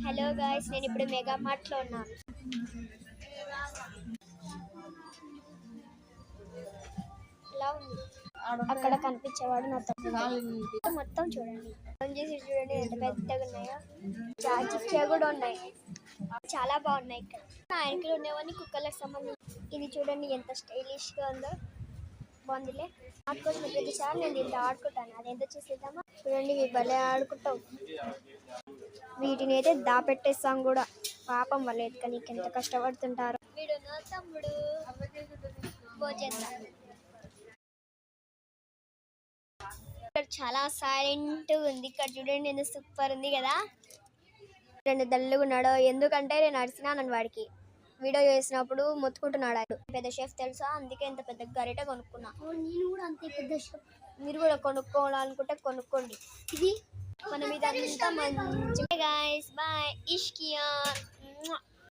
Hello guys, నేను ఇప్పుడు mega mart లో ఉన్నాను. ఎలా ఉంది? అక్కడ కనిపించేవాడు నా తప్పు మొత్తం చూడండి. ఫోన్ చేసి చూడండి ఎంత పెద్దగా ఉన్నాయో. చార్జింగ్ కూడా ఉన్నాయి, చాలా బాగున్నాయి. ఇక్కడ నా వెనకలు ఉండేవన్నీ కుక్కలకు సంబంధించి. ఇది చూడండి ఎంత స్టైలిష్ గా ఉందో, బాగుందిలే. ఆడుకోసిన ప్రతిసారి నేను దీంతో ఆడుకుంటాను. అదేంటో చూసేద్దామా? చూడండి ఇవి భలే ఆడుకుంటావు. వీటిని అయితే దాపెట్టేస్తాం కూడా. పాపం వాళ్ళు ఎత్తుకనీకి ఎంత కష్టపడుతుంటారు. వీడు నా తమ్ముడు. ఇక్కడ చాలా సైలెంట్ ఉంది. ఇక్కడ చూడండి ఎంత సూపర్ ఉంది కదా. రెండు దల్లుగున్నాడు, ఎందుకంటే నేను అడిసినాను వాడికి. వీడియో చేసినప్పుడు మొత్తుకుంటున్నాడు. ఆయన పెద్ద షెఫ్ తెలుసా, అందుకే ఇంత పెద్ద గరిట కొనుక్కున్నా. నేను కూడా అంతే పెద్ద షెఫ్. మీరు కూడా కొనుక్కోవాలనుకుంటే కొనుక్కోండి. ఇది మన మీద అంతా మంచి. Guys bye, ఇష్కియా.